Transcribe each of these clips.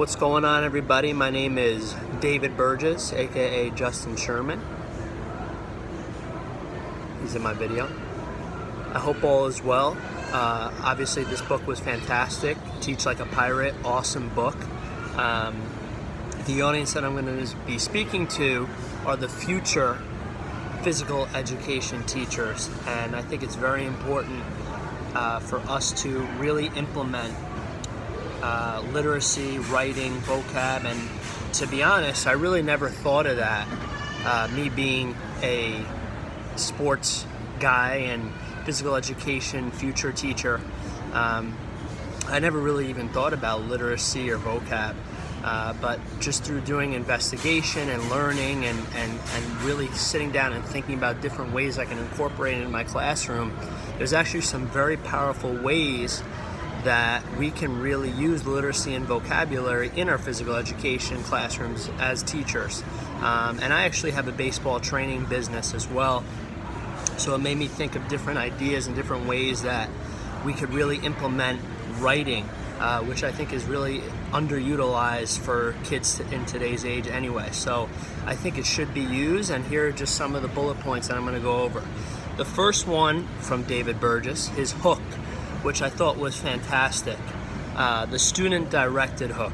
What's going on, everybody? My name is David Burgess, aka Justin Sherman. He's in my video. I hope all is well. Obviously this book was fantastic. Teach Like a Pirate, awesome book. The audience that I'm going to be speaking to are the future physical education teachers, and I think it's very important for us to really implement literacy, writing, vocab, and to be honest, I really never thought of that. Me being a sports guy and physical education future teacher, I never really even thought about literacy or vocab. But just through doing investigation and learning and really sitting down and thinking about different ways I can incorporate it in my classroom, there's actually some very powerful ways that we can really use literacy and vocabulary in our physical education classrooms as teachers. And I actually have a baseball training business as well, so it made me think of different ideas and different ways that we could really implement writing, which I think is really underutilized for kids in today's age anyway. So I think it should be used, and here are just some of the bullet points that I'm going to go over. The first one from David Burgess, his hook, which I thought was fantastic. The student-directed hook.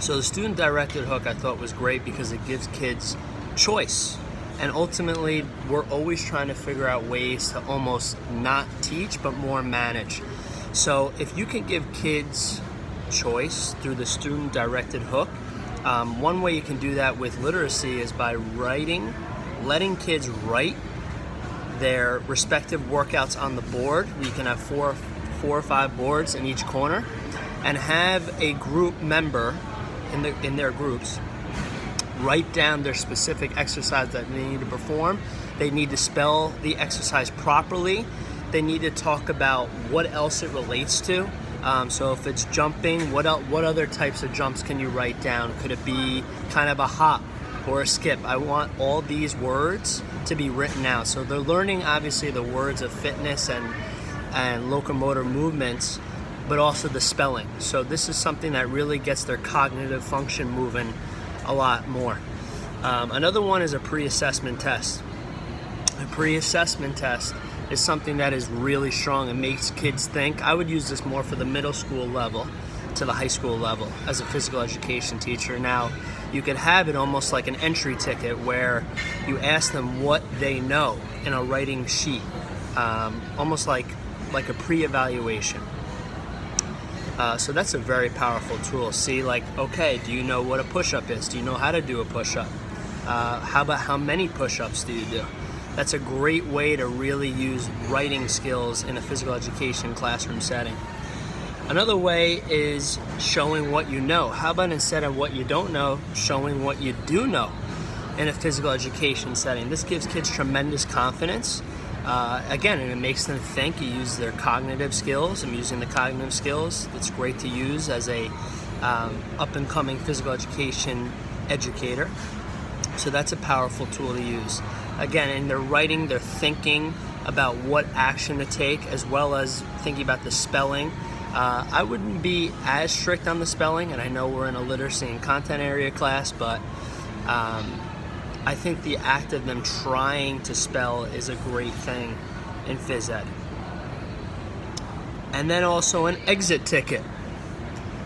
So the student-directed hook I thought was great because it gives kids choice. And ultimately, we're always trying to figure out ways to almost not teach, but more manage. So if you can give kids choice through the student-directed hook, one way you can do that with literacy is by writing, letting kids write their respective workouts on the board. You can have four or five boards in each corner, and have a group member in their groups write down their specific exercise that they need to perform. They need to spell the exercise properly. They need to talk about what else it relates to. So if it's jumping, what other types of jumps can you write down? Could it be kind of a hop or a skip? I want all these words to be written out. So they're learning obviously the words of fitness and locomotor movements, but also the spelling. So this is something that really gets their cognitive function moving a lot more. Another one is a pre-assessment test. A pre-assessment test is something that is really strong and makes kids think. I would use this more for the middle school level to the high school level as a physical education teacher. Now, you could have it almost like an entry ticket where you ask them what they know in a writing sheet, almost like a pre-evaluation. So that's a very powerful tool. See, like, okay, do you know what a push-up is? Do you know how to do a push-up? How about how many push-ups do you do? That's a great way to really use writing skills in a physical education classroom setting. Another way is showing what you know. How about instead of what you don't know, showing what you do know in a physical education setting? This gives kids tremendous confidence. Again, and it makes them think. You use their cognitive skills. I'm using the cognitive skills. It's great to use as a up-and-coming physical education educator. So that's a powerful tool to use. Again, in their writing, they're thinking about what action to take, as well as thinking about the spelling. I wouldn't be as strict on the spelling, and I know we're in a literacy and content area class, but I think the act of them trying to spell is a great thing in phys ed. And then also an exit ticket.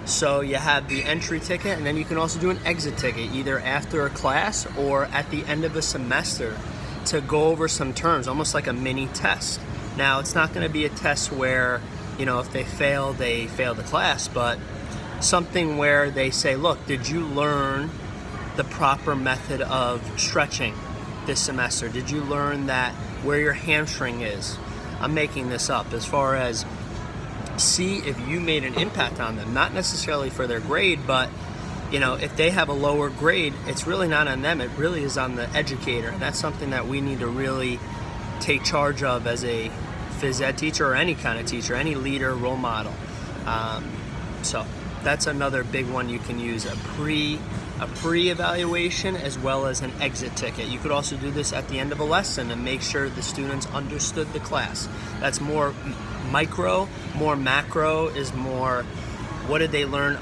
So you have the entry ticket, and then you can also do an exit ticket, either after a class or at the end of a semester, to go over some terms, almost like a mini test. Now, it's not going to be a test where, if they fail the class, but something where they say, look, did you learn the proper method of stretching this semester? Did you learn that where your hamstring is? I'm making this up, as far as see if you made an impact on them, not necessarily for their grade, but if they have a lower grade, it's really not on them, it really is on the educator. And that's something that we need to really take charge of as a phys ed teacher, or any kind of teacher, any leader, role model. So that's another big one you can use, a pre-evaluation as well as an exit ticket. You could also do this at the end of a lesson and make sure the students understood the class. That's more micro. More macro is more what did they learn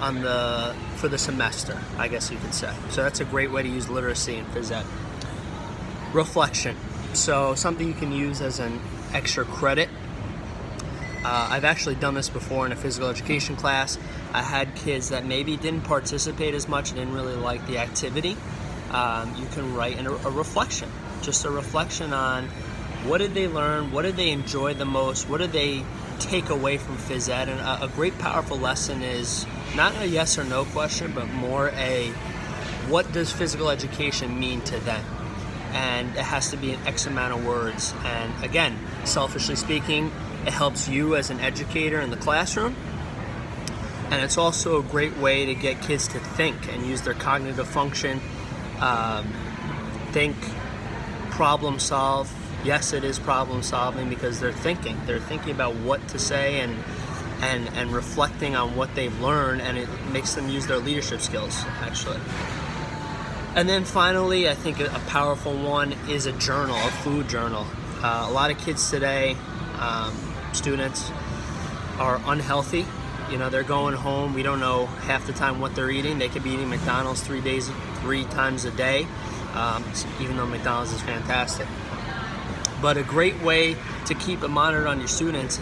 for the semester, I guess you could say. So that's a great way to use literacy in phys ed. Reflection. So something you can use as an extra credit. I've actually done this before in a physical education class. I had kids that maybe didn't participate as much, didn't really like the activity. You can write in a reflection, just a reflection on what did they learn, what did they enjoy the most, what did they take away from phys ed. And a great powerful lesson is not a yes or no question, but more a what does physical education mean to them? And it has to be an X amount of words. And again, selfishly speaking, it helps you as an educator in the classroom. And it's also a great way to get kids to think and use their cognitive function. Think, problem solve. Yes, it is problem solving because they're thinking. They're thinking about what to say and reflecting on what they've learned, and it makes them use their leadership skills, actually. And then finally, I think a powerful one is a journal, a food journal. A lot of kids today, students, are unhealthy. You know, they're going home. We don't know half the time what they're eating. They could be eating McDonald's 3 times a day, even though McDonald's is fantastic. But a great way to keep a monitor on your students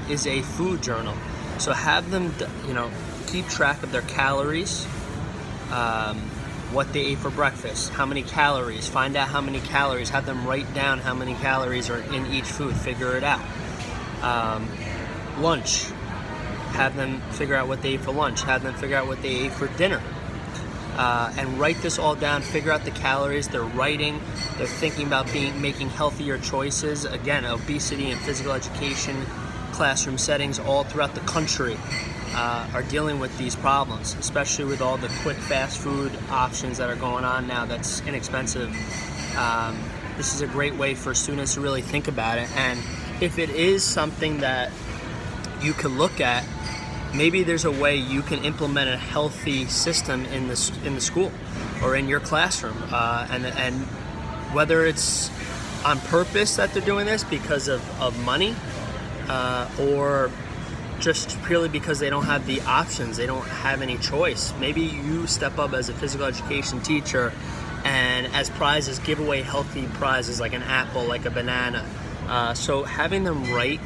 is a food journal. So have them, keep track of their calories, what they ate for breakfast, how many calories, find out how many calories, have them write down how many calories are in each food, figure it out. Lunch, have them figure out what they ate for lunch, have them figure out what they ate for dinner. And write this all down, figure out the calories. They're writing, they're thinking about making healthier choices. Again, obesity and physical education classroom settings all throughout the country are dealing with these problems, especially with all the quick fast food options that are going on now that's inexpensive. This is a great way for students to really think about it. And if it is something that you can look at, maybe there's a way you can implement a healthy system in the school or in your classroom, and whether it's on purpose that they're doing this because of money, or just purely because they don't have the options, they don't have any choice. Maybe you step up as a physical education teacher and as prizes give away healthy prizes like an apple, like a banana. So having them write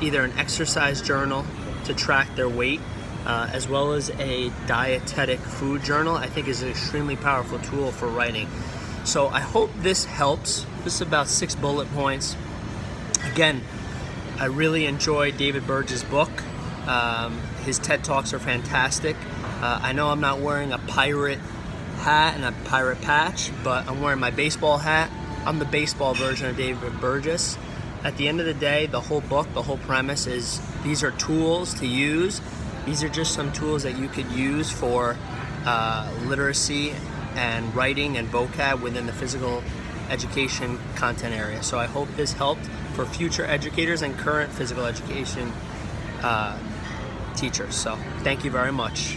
either an exercise journal to track their weight, as well as a dietetic food journal, I think is an extremely powerful tool for writing. So I hope this helps. This is about 6 bullet points. Again, I really enjoy David Burge's book. His TED Talks are fantastic. I know I'm not wearing a pirate hat and a pirate patch, but I'm wearing my baseball hat. I'm the baseball version of David Burgess. At the end of the day, the whole book, the whole premise is these are tools to use. These are just some tools that you could use for literacy and writing and vocab within the physical education content area. So I hope this helped for future educators and current physical education teachers. So thank you very much.